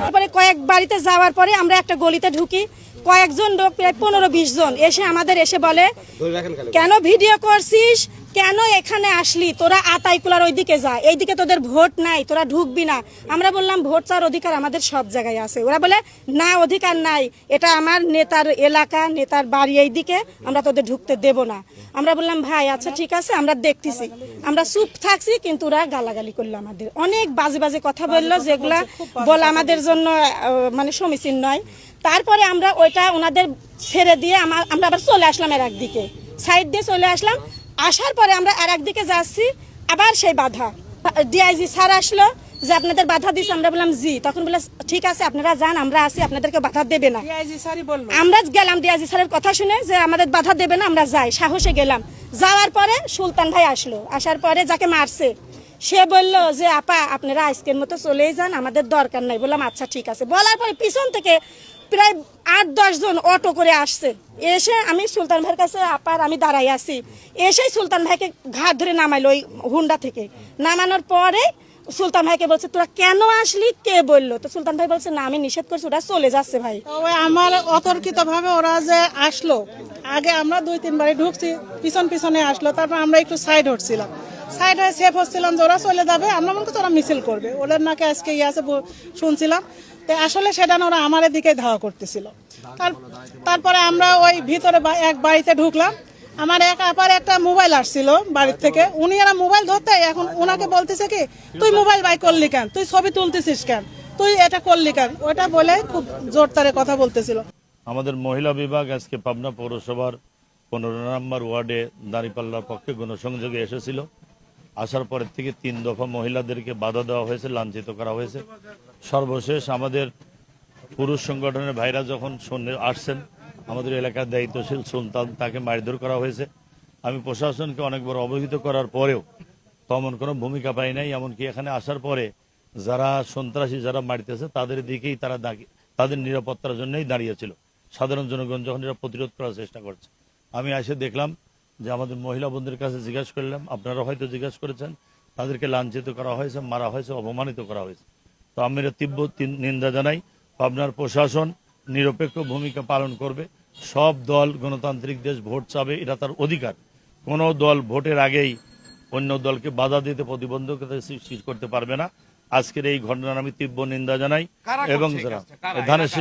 তারপরে কয়েক বাড়িতে যাওয়ার পরে আমরা একটা গলিতে ঢুকি, কয়েকজন লোক প্রায় 15-20 জন আমাদের এসে বলে, কেন ভিডিও করছিস, কেন এখানে আসলি, তোরা আতাইকুলার ওইদিকে যা, এইদিকে তোদের ভোট নাই, তোরা ঢুকবি না। আমরা বললাম ভোট চাওয়ার অধিকার আমাদের সব জায়গায় আছে। ওরা বলে না, অধিকার নাই, এটা আমার নেতার এলাকা, নেতার বাড়ি, এইদিকে আমরা তোদের ঢুকতে দেব না। আমরা বললাম ভাই আচ্ছা ঠিক আছে, আমরা দেখতেছি। আমরা চুপ থাকছি, কিন্তু ওরা গালাগালি করলো, আমাদের অনেক বাজে বাজে কথা বললো, যেগুলা বলা আমাদের জন্য মানে সমীচীন নয়। তারপরে আমরা ওইটা ওনাদের ছেড়ে দিয়ে আমরা আবার চলে আসলাম এর একদিকে, সাইড দিয়ে চলে আসলাম। আসার পরে আমরা আর একদিকে যাচ্ছি, আবার সেই বাধা। ডিআইজি স্যার আসলো যে আপনাদের বাধা দিচ্ছে, আমরা বললাম জি। তখন বলে ঠিক আছে আপনারা যান, আমরা আছি, আপনাদেরকে বাধা দেবে না। আমরা গেলাম ডিআইজি স্যারের কথা শুনে যে আমাদের বাধা দেবে না, আমরা যাই, সাহসে গেলাম। যাওয়ার পরে সুলতান ভাই আসলো, আসার পরে যাকে মারছে সে বলল যে আপা আপনারা আজকের মতো চলেই যান, আমাদের দরকার নাই। বললাম আচ্ছা ঠিক আছে। বলার পরে পিছন থেকে প্রায় 8-10 জন অটো করে আসছে, এসে আমি সুলতান ভাইয়ের কাছে আপার আমি দাঁড়াই আছি, এসেই সুলতান ভাইকে ঘাট ধরে নামাইলো ওই হুন্ডা থেকে। নামানোর পরে সুলতান ভাইকে বলছে তোরা কেন আসলি, কে বললো? তো সুলতান ভাই বলছে না আমি নিষেধ করছি, ওরা চলে যাচ্ছে ভাই। আমার অতর্কিত ভাবে ওরা যে আসলো, আগে আমরা 2-3 বারে ঢুকছি, পিছনে আসলো, তারপর আমরা একটু সাইড হচ্ছিলাম, সাইড হয়ে সেফ হচ্ছিলাম যে ওরা চলে যাবে, আমরা মনে করছি ওরা মিছিল করবে, ওদের নাকি আজকে আছে শুনছিলাম। তো আসলে সেটা না, ওরা আমার দিকে ধাওয়া করতেছিল। তারপরে আমরা ওই ভিতরে এক বাড়িতে ঢুকলাম, আমার এক আপার একটা মোবাইল আসছিল বাড়ির থেকে, উনি এরা মোবাইল ধরতে, এখন ওনাকে বলতেছে কি তুই মোবাইল বাই করলি কেন, তুই ছবি তুলতেছিস কেন, তুই এটা করলি কেন, ওটা বলে খুব জোরতারে কথা বলতেছিল। আমাদের মহিলা বিভাগ আজকে পাবনা পৌরসভার 15 নম্বর ওয়ার্ডে দাঁড়িপাল্লার পক্ষে গণসংযোগে এসেছিল। আসার পরের থেকে 3 দফা মহিলাদেরকে বাধা দেওয়া হয়েছে, লাঞ্ছিত করা হয়েছে। সর্বশেষ আমাদের পুরুষ সংগঠনের ভাইরা যখন আসছেন, আমাদের এলাকার দায়িত্বশীল সুলতান, তাকে মারধর করা হয়েছে। আমি প্রশাসনকে অনেকবার অবহিত করার পরেও তেমন কোনো ভূমিকা পাই নাই। এমনকি এখানে আসার পরে যারা সন্ত্রাসী, যারা মারতেছে, তাদের দিকেই তারা তাদের নিরাপত্তার জন্যই দাঁড়িয়েছিল। সাধারণ জনগণ যখন এরা প্রতিরোধ করার চেষ্টা করছে, আমি এসে দেখলাম যে আমাদের মহিলা বন্ধুদের কাছে জিজ্ঞাসা করলাম, আপনারা হয়তো জিজ্ঞাসা করেছেন, তাদেরকে লাঞ্ছিত করা হয়েছে, মারা হয়েছে, অপমানিত করা হয়েছে। তো আমি তীব্র নিন্দা জানাই। পাবনার প্রশাসন নিরপেক্ষ ভূমিকা পালন করবে। সব দল গণতান্ত্রিক দেশ, ভোট চাবে, এটা তার অধিকার। কোনো দল ভোটের আগেই অন্য দলকে বাধা দিতে, প্রতিবন্ধকতা সৃষ্টি করতে পারবে না। আজকের এই ঘটনার আমি তীব্র নিন্দা জানাই এবং যারা ধানের